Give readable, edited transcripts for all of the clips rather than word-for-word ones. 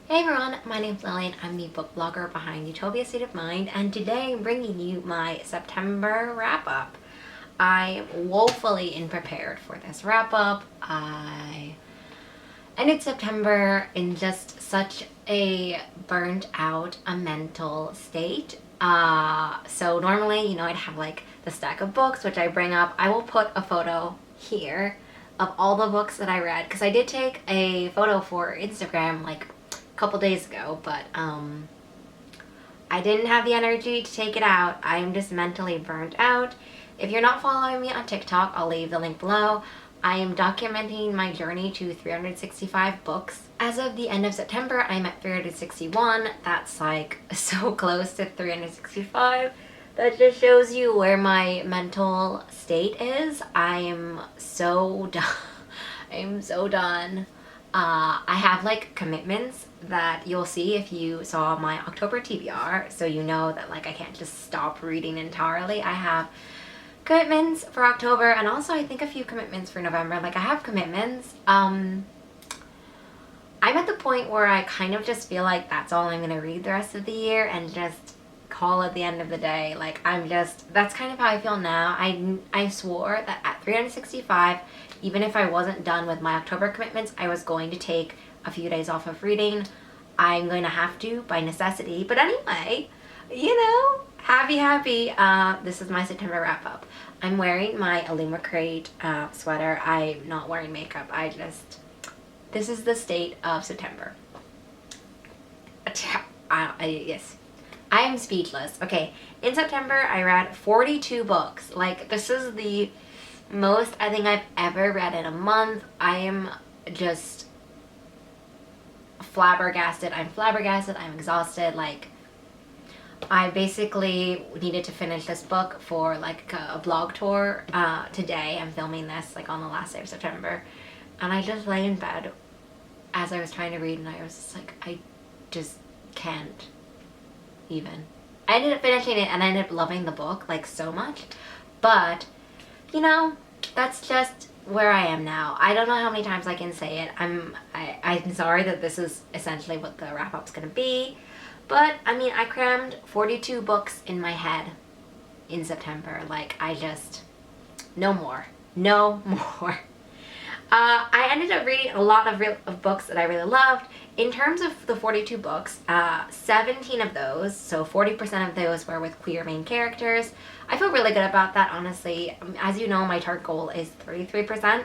Hey everyone, my name's Lillian. I'm the book blogger behind Utopia State of Mind, and today I'm bringing you my September wrap-up. I am woefully unprepared for this wrap-up. I ended September in just such a burnt out, a mental state. So normally, I'd have like the stack of books, which I bring up. I will put a photo here of all the books that I read, because I did take a photo for Instagram like couple days ago, but I didn't have the energy to take it out. I'm just mentally burnt out. If you're not following me on TikTok, I'll leave the link below. I am documenting my journey to 365 books. As of the end of September, I'm at 361. That's like so close to 365. That just shows you where my mental state is. I am so done. I'm so done. I have like commitments that you'll see if you saw my October TBR, so you know that like I can't just stop reading entirely. I have commitments for October, and also I think a few commitments for November. Like I have commitments. I'm at the point where I kind of just feel like that's all I'm gonna read the rest of the year and just call at the end of the day. Like that's kind of how I feel now. I swore that at 365, even if I wasn't done with my October commitments, I was going to take a few days off of reading. I'm going to have to by necessity. But anyway, happy. This is my September wrap up. I'm wearing my Illumicrate sweater. I'm not wearing makeup. This is the state of September. Yes. I am speechless. Okay, in September I read 42 books. Like, this is the most I think I've ever read in a month. I am just flabbergasted. I'm exhausted. Like, I basically needed to finish this book for like a blog tour today. I'm filming this like on the last day of September, and I just lay in bed as I was trying to read, and I was just like, I just can't even. I ended up finishing it and I ended up loving the book like so much, but that's just where I am now. I don't know how many times I can say it. I'm sorry that this is essentially what the wrap-up's gonna be, but I mean, I crammed 42 books in my head in September. Like, no more. I ended up reading a lot of books that I really loved. In terms of the 42 books, 17 of those, so 40% of those, were with queer main characters. I feel really good about that, honestly. As you know, my target goal is 33%.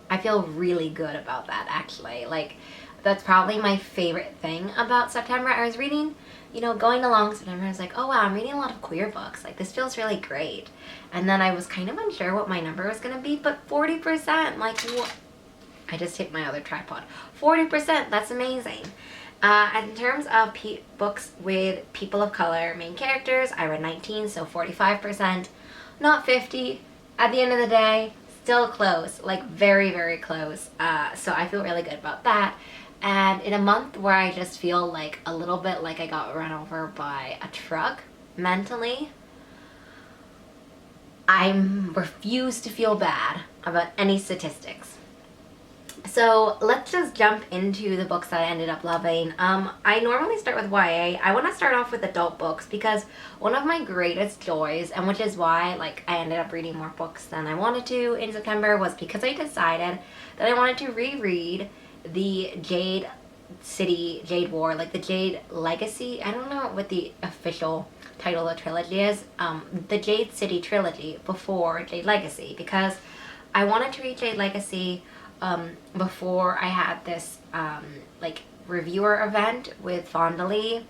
I feel really good about that, actually. Like, that's probably my favorite thing about September. I was reading, going along September, I was like, oh wow, I'm reading a lot of queer books. Like, this feels really great. And then I was kind of unsure what my number was gonna be, but 40%, like, what? I just hit my other tripod. 40%, that's amazing. In terms of books with people of color main characters, I read 19, so 45%. Not 50. At the end of the day, still close, like very, very close. So I feel really good about that. And in a month where I just feel like a little bit like I got run over by a truck mentally, I refuse to feel bad about any statistics. So let's just jump into the books that I ended up loving. I normally start with YA. I want to start off with adult books because one of my greatest joys, and which is why like I ended up reading more books than I wanted to in September, was because I decided that I wanted to reread the Jade War, like the Jade Legacy. I don't know what the official title of the trilogy is. The Jade City trilogy before Jade Legacy, because I wanted to read Jade Legacy before I had this like reviewer event with Fondly.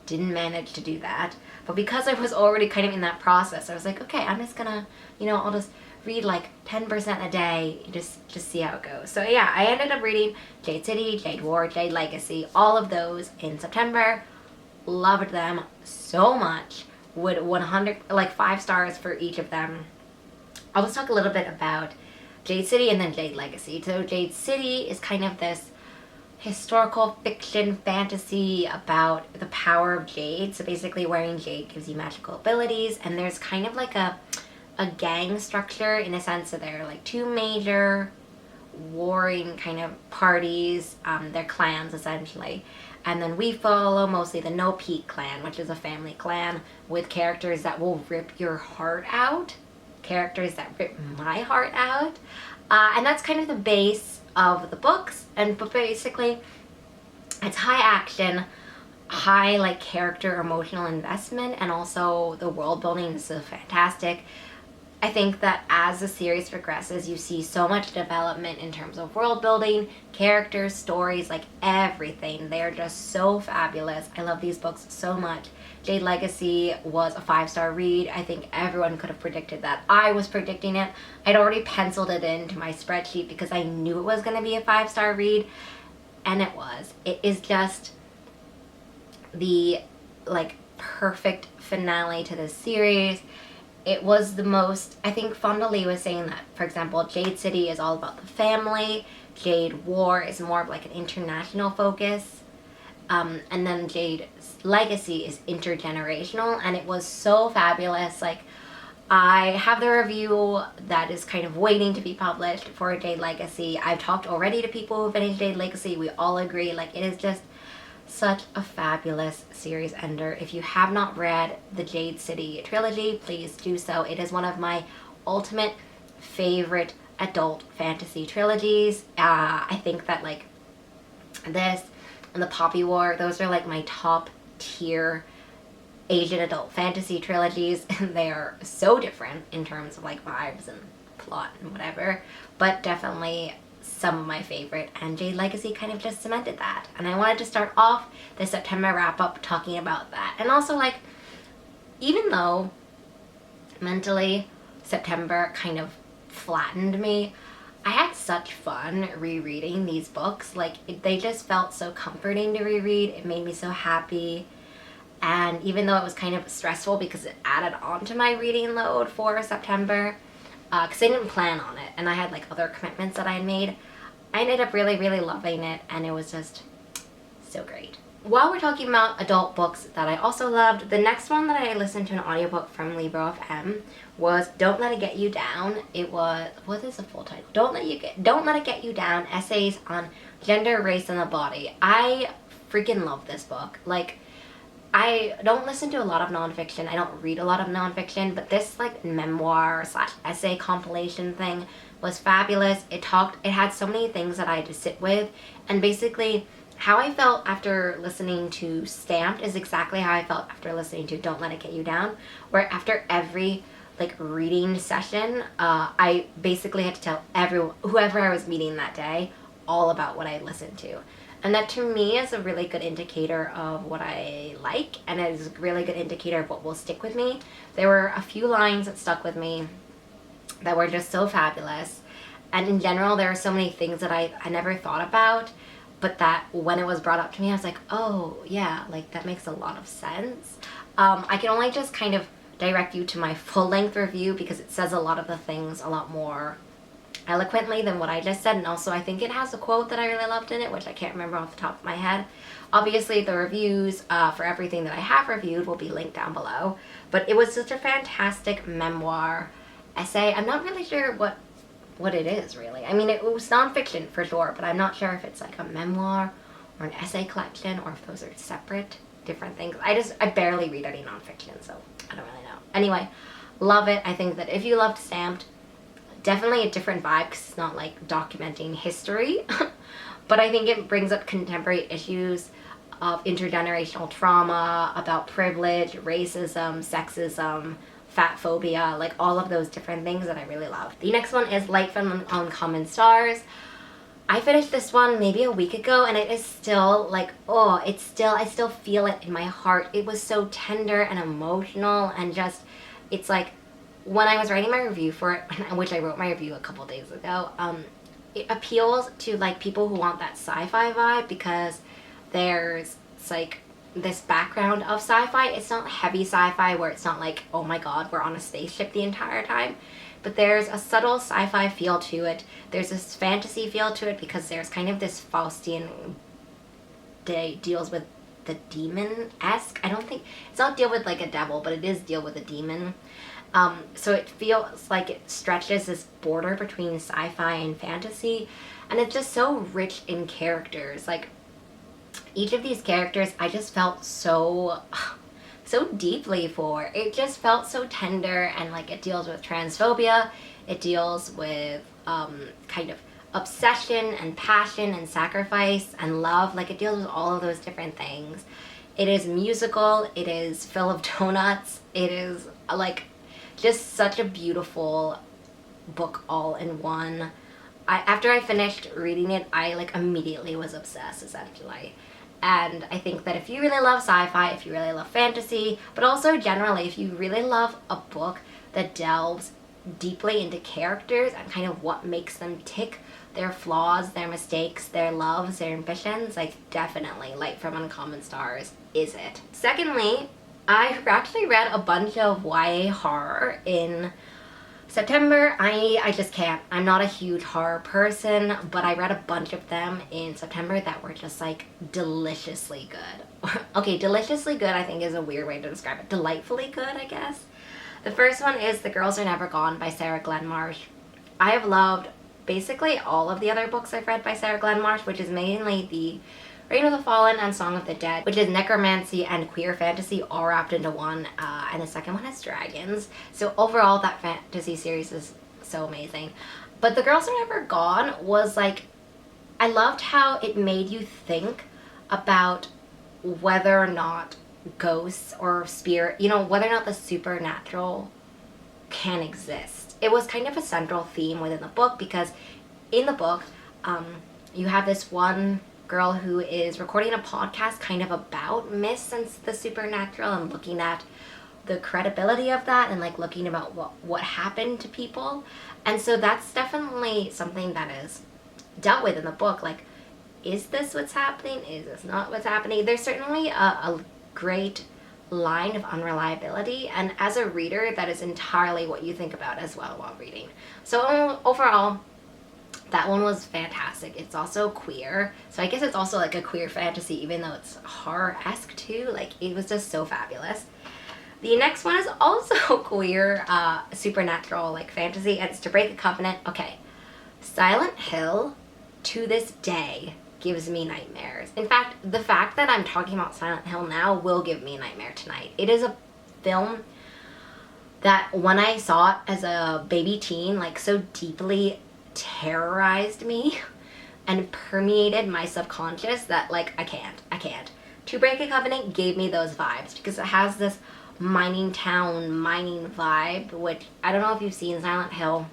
Didn't manage to do that, but because I was already kind of in that process, I was like, okay, I'm just gonna, I'll just read like 10% a day, just see how it goes. So yeah, I ended up reading Jade City, Jade War, Jade Legacy, all of those in September. Loved them so much. Would 100, like 5 stars for each of them. I'll just talk a little bit about Jade City and then Jade Legacy. So Jade City is kind of this historical fiction fantasy about the power of jade. So basically wearing jade gives you magical abilities, and there's kind of like a gang structure in a sense that there are like 2 major warring kind of parties, their clans essentially. And then we follow mostly the No Peak clan, which is a family clan with characters that will rip your heart out. Characters that rip my heart out. And that's kind of the base of the books. But basically, it's high action, high like character emotional investment, and also the world building is so fantastic. I think that as the series progresses, you see so much development in terms of world building, characters, stories, like everything. They're just so fabulous. I love these books so much. Jade Legacy was a 5-star read. I think everyone could have predicted that. I was predicting it. I'd already penciled it into my spreadsheet because I knew it was going to be a 5-star read, and it was. It is just the like perfect finale to this series. It was the most, I think Fonda Lee was saying that, for example, Jade City is all about the family, Jade War is more of like an international focus, and then Jade Legacy is intergenerational, and it was so fabulous. Like, I have the review that is kind of waiting to be published for Jade Legacy. I've talked already to people who finished Jade Legacy. We all agree, like, it is just such a fabulous series ender. If you have not read the Jade City trilogy, please do so. It is one of my ultimate favorite adult fantasy trilogies. I think that like this and the Poppy War, those are like my top tier Asian adult fantasy trilogies, and they are so different in terms of like vibes and plot and whatever, but definitely some of my favorite, and Jade Legacy kind of just cemented that. And I wanted to start off the September wrap-up talking about that. And also, like, even though mentally September kind of flattened me, I had such fun rereading these books. Like, they just felt so comforting to reread. It made me so happy. And even though it was kind of stressful because it added on to my reading load for September, because I didn't plan on it and I had like other commitments that I had made, I ended up really, really loving it, and it was just so great. While we're talking about adult books that I also loved, the next one that I listened to an audiobook from Libro FM was Don't Let It Get You Down. It was, what is the full title? Don't Let It Get You Down, Essays on Gender, Race, and the Body. I freaking love this book. Like, I don't listen to a lot of nonfiction. I don't read a lot of nonfiction, but this like memoir / essay compilation thing was fabulous. It had so many things that I had to sit with, and basically how I felt after listening to Stamped is exactly how I felt after listening to Don't Let It Get You Down, where after every like reading session, I basically had to tell whoever I was meeting that day all about what I listened to. And that to me is a really good indicator of what I like, and it is a really good indicator of what will stick with me. There were a few lines that stuck with me that were just so fabulous. And in general, there are so many things that I never thought about, but that when it was brought up to me, I was like, oh yeah, like that makes a lot of sense. I can only just kind of direct you to my full-length review because it says a lot of the things a lot more eloquently than what I just said, and also I think it has a quote that I really loved in it, which I can't remember off the top of my head. Obviously the reviews for everything that I have reviewed will be linked down below, but it was such a fantastic memoir essay. I'm not really sure what it is really. I mean, it was nonfiction for sure, but I'm not sure if it's like a memoir or an essay collection or if those are separate different things. I barely read any nonfiction, so I don't really know. Anyway, love it. I think that if you loved Stamped, definitely a different vibe because it's not like documenting history, but I think it brings up contemporary issues of intergenerational trauma, about privilege, racism, sexism, fat phobia, like all of those different things that I really love. The next one is Light from Uncommon Stars. I finished this one maybe a week ago, and it is still like, oh, I still feel it in my heart. It was so tender and emotional, and just, it's like, when I was writing my review for it, which I wrote my review a couple days ago, it appeals to like people who want that sci-fi vibe because there's like this background of sci-fi. It's not heavy sci-fi where it's not like, oh my god, we're on a spaceship the entire time, but there's a subtle sci-fi feel to it. There's this fantasy feel to it because there's kind of this Faustian, deals with the demon-esque. I don't think, it's not deal with like a devil, but it is deal with a demon. So it feels like it stretches this border between sci-fi and fantasy, and it's just so rich in characters. Like, each of these characters I just felt so deeply for. It just felt so tender, and like it deals with transphobia, it deals with kind of obsession and passion and sacrifice and love. Like, it deals with all of those different things. It is musical, it is full of donuts, it is like just such a beautiful book all in one. After I finished reading it, I like immediately was obsessed, essentially. And I think that if you really love sci-fi, if you really love fantasy, but also generally if you really love a book that delves deeply into characters and kind of what makes them tick, their flaws, their mistakes, their loves, their ambitions, like definitely Light from Uncommon Stars is it. Secondly, I actually read a bunch of YA horror in September. I just can't. I'm not a huge horror person, but I read a bunch of them in September that were just like deliciously good. Okay, deliciously good I think is a weird way to describe it. Delightfully good, I guess. The first one is The Girls Are Never Gone by Sarah Glenmarsh. I have loved basically all of the other books I've read by Sarah Glenmarsh, which is mainly the Reign of the Fallen and Song of the Dead, which is necromancy and queer fantasy all wrapped into one, and the second one has dragons. So overall, that fantasy series is so amazing. But The Girls Are Never Gone was like, I loved how it made you think about whether or not ghosts or spirit, you know, whether or not the supernatural can exist. It was kind of a central theme within the book, because in the book, you have this one girl who is recording a podcast kind of about myths and the supernatural, and looking at the credibility of that, and like looking about what happened to people. And so that's definitely something that is dealt with in the book. Like, is this what's happening? Is this not what's happening? There's certainly a great line of unreliability, and as a reader, that is entirely what you think about as well while reading. So overall, that one was fantastic. It's also queer, so I guess it's also like a queer fantasy, even though it's horror-esque too. Like, it was just so fabulous. The next one is also queer, supernatural, like fantasy, and it's To Break a Covenant. Okay, Silent Hill, to this day, gives me nightmares. In fact, the fact that I'm talking about Silent Hill now will give me a nightmare tonight. It is a film that when I saw it as a baby teen, like so deeply terrorized me and permeated my subconscious that like I can't. To Break a Covenant gave me those vibes because it has this mining town, mining vibe, which I don't know if you've seen Silent Hill,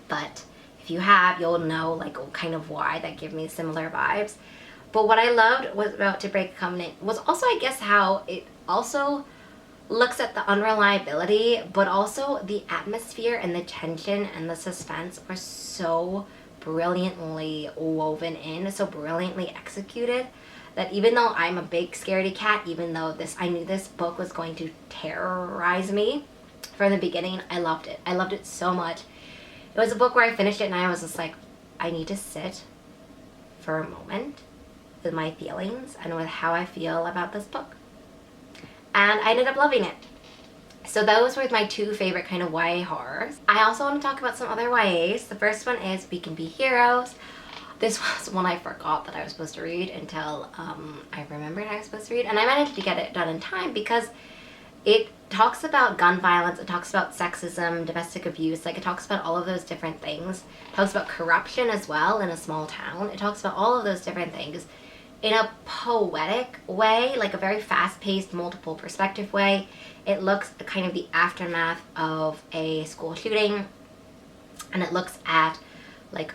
but if you have, you'll know like kind of why that gave me similar vibes. But what I loved was about To Break a Covenant was also, I guess, how it also looks at the unreliability, but also the atmosphere and the tension and the suspense are so brilliantly woven in, so brilliantly executed, that even though I'm a big scaredy cat, even though I knew this book was going to terrorize me from the beginning, I loved it. I loved it so much. It was a book where I finished it and I was just like, I need to sit for a moment with my feelings and with how I feel about this book. And I ended up loving it. So those were my two favorite kind of YA horrors. I also want to talk about some other YAs. The first one is We Can Be Heroes. This was one I forgot that I was supposed to read until I remembered I was supposed to read. And I managed to get it done in time because it talks about gun violence, it talks about sexism, domestic abuse, like it talks about all of those different things. It talks about corruption as well in a small town. It talks about all of those different things in a poetic way, like a very fast-paced, multiple perspective way. It looks at kind of the aftermath of a school shooting, and it looks at like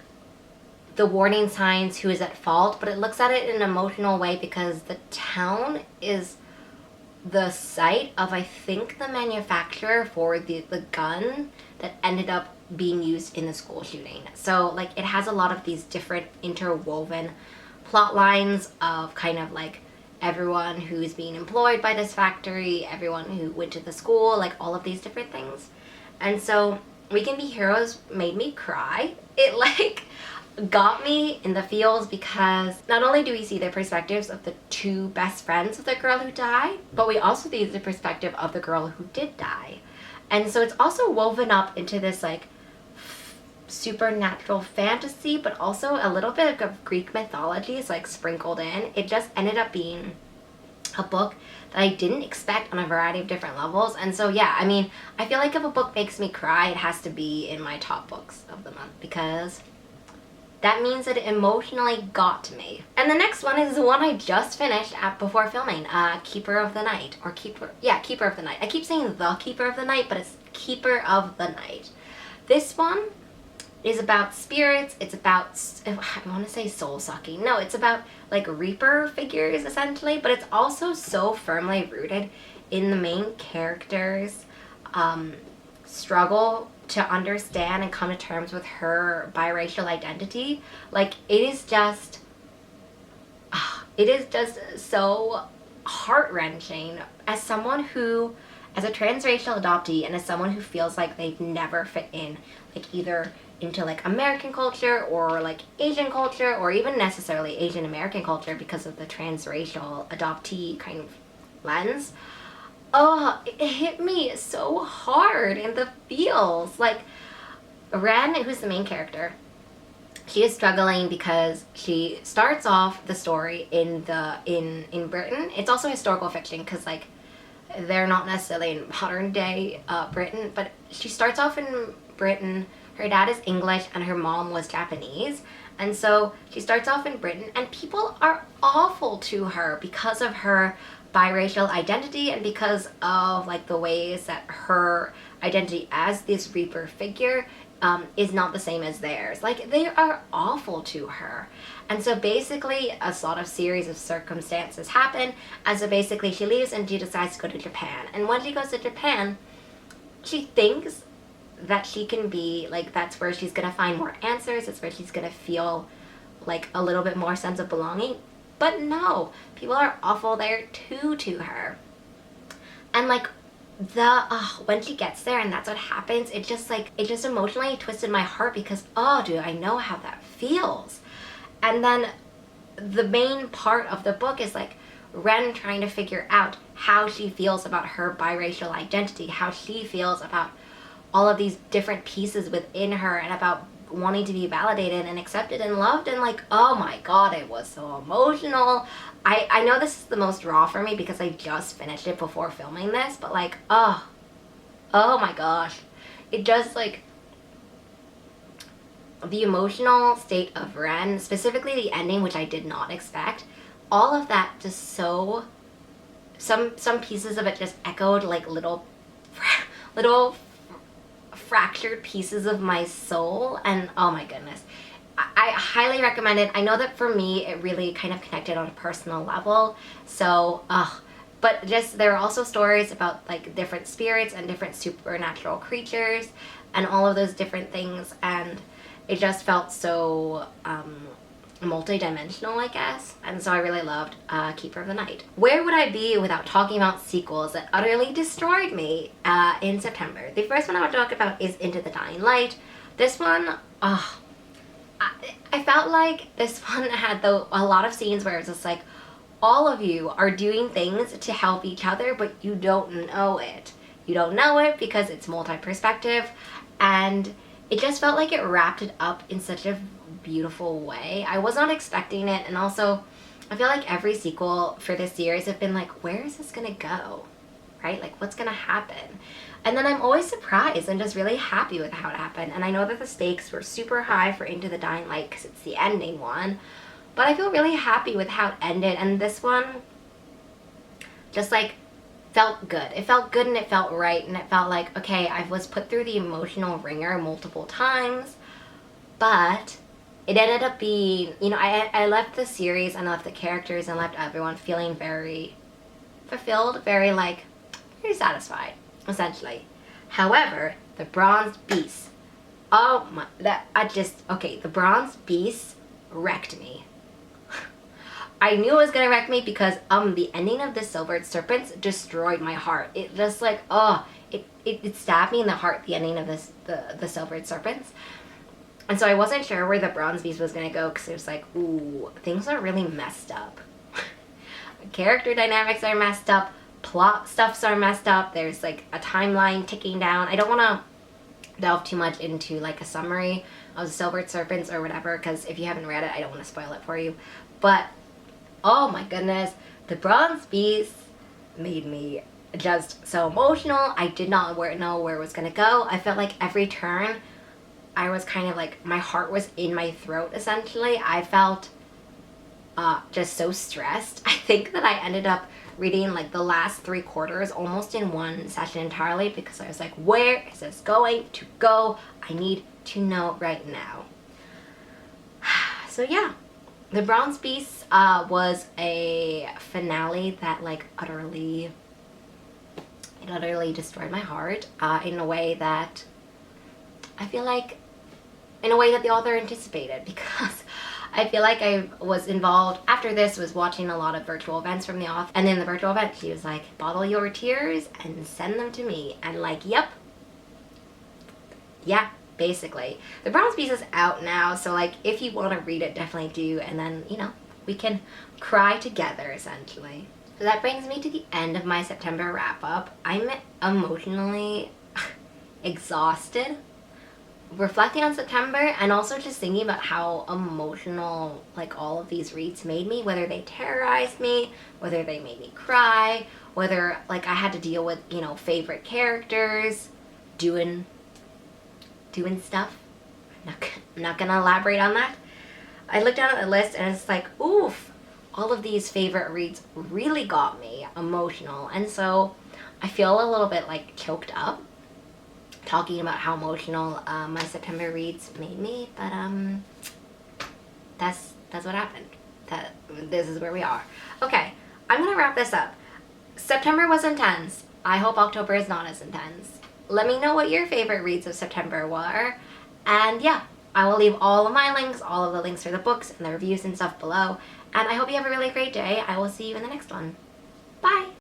the warning signs, who is at fault, but it looks at it in an emotional way because the town is the site of, I think, the manufacturer for the gun that ended up being used in the school shooting. So like it has a lot of these different interwoven plot lines of kind of like everyone who's being employed by this factory, everyone who went to the school, like all of these different things. And so We Can Be Heroes made me cry. It like, got me in the feels because not only do we see the perspectives of the two best friends of the girl who died, but we also see the perspective of the girl who did die. And so it's also woven up into this like supernatural fantasy, but also a little bit of Greek mythology is like sprinkled in. It just ended up being a book that I didn't expect on a variety of different levels. And so yeah, I mean, I feel like if a book makes me cry, it has to be in my top books of the month, because that means that it emotionally got to me. And the next one is the one I just finished before filming, Keeper of the Night, or Keeper of the Night. I keep saying The Keeper of the Night, but it's Keeper of the Night. This one is about spirits. It's about, I want to say soul sucking. No, it's about like Reaper figures essentially, but it's also so firmly rooted in the main character's struggle to understand and come to terms with her biracial identity. Like it is just so heart-wrenching as someone who, as a transracial adoptee and as someone who feels like they've never fit in, like either into like American culture or like Asian culture or even necessarily Asian American culture because of the transracial adoptee kind of lens. Oh, it hit me so hard in the feels. Like Ren, who's the main character, she is struggling because she starts off the story in Britain. It's also historical fiction because like they're not necessarily in modern day Britain, but she starts off in Britain. Her dad is English and her mom was Japanese. And so she starts off in Britain and people are awful to her because of her biracial identity and because of like the ways that her identity as this Reaper figure is not the same as theirs. Like they are awful to her. And so basically a sort of series of circumstances happen, and so basically she leaves and she decides to go to Japan. And when she goes to Japan, she thinks that she can be like, that's where she's gonna find more answers, it's where she's gonna feel like a little bit more sense of belonging. But no, people are awful there too to her. And like when she gets there and that's what happens, it just emotionally twisted my heart because dude, I know how that feels. And then the main part of the book is like Ren trying to figure out how she feels about her biracial identity, how she feels about all of these different pieces within her and about wanting to be validated and accepted and loved. And like, oh my god, it was so emotional. I know this is the most raw for me because I just finished it before filming this, but like, oh my gosh, it just like the emotional state of Ren, specifically the ending, which I did not expect, all of that just so, some pieces of it just echoed like little fractured pieces of my soul. And oh my goodness, I highly recommend it. I know that for me it really kind of connected on a personal level, so but just there are also stories about like different spirits and different supernatural creatures and all of those different things, and it just felt so multi-dimensional, I guess. And so I really loved Keeper of the Night. Where would I be without talking about sequels that utterly destroyed me in September? The first one I want to talk about is Into the Dying Light. This one, I felt like this one had a lot of scenes where it's just like, all of you are doing things to help each other, but you don't know it. You don't know it because it's multi-perspective, and it just felt like it wrapped it up in such a beautiful way. I was not expecting it, and also I feel like every sequel for this series have been like, where is this gonna go? Right? Like, what's gonna happen? And then I'm always surprised and just really happy with how it happened. And I know that the stakes were super high for Into the Dying Light because it's the ending one, but I feel really happy with how it ended. And this one just like felt good. It felt good and it felt right, and it felt like, okay, I was put through the emotional ringer multiple times, but it ended up being, you know, I left the series and left the characters and left everyone feeling very fulfilled, very like, very satisfied, essentially. However, the Bronze Beast, oh my, the Bronze Beast wrecked me. I knew it was gonna wreck me because the ending of the Silvered Serpents destroyed my heart. It just like, it stabbed me in the heart, the ending of the Silvered Serpents. And so I wasn't sure where the Bronze Beast was going to go because it was like, ooh, things are really messed up. Character dynamics are messed up. Plot stuffs are messed up. There's like a timeline ticking down. I don't want to delve too much into like a summary of the Silver Serpents or whatever, because if you haven't read it, I don't want to spoil it for you. But oh my goodness, the Bronze Beast made me just so emotional. I did not know where it was gonna go. I felt like every turn I was kind of like, my heart was in my throat essentially. I felt just so stressed. I think that I ended up reading like the last 3/4 almost in one session entirely, because I was like, where is this going to go? I need to know right now. So yeah, the Bronze Beast was a finale that like utterly destroyed my heart in a way that I feel like, in a way that the author anticipated, because I feel like I was involved, after this, was watching a lot of virtual events from the author, and in the virtual event she was like, bottle your tears and send them to me, and like, yep, yeah, basically. The Bronze Beast is out now, so like, if you want to read it, definitely do, and then, you know, we can cry together essentially. So that brings me to the end of my September wrap-up. I'm emotionally exhausted reflecting on September, and also just thinking about how emotional like all of these reads made me, whether they terrorized me, whether they made me cry, whether like I had to deal with, you know, favorite characters doing stuff. I'm not gonna elaborate on that. I looked down at the list and it's like, oof, all of these favorite reads really got me emotional, and so I feel a little bit like choked up talking about how emotional my September reads made me, but that's what happened. This is where we are. Okay, I'm gonna wrap this up. September was intense. I hope October is not as intense. Let me know what your favorite reads of September were, and yeah, I will leave all of my links, all of the links for the books and the reviews and stuff below, and I hope you have a really great day. I will see you in the next one.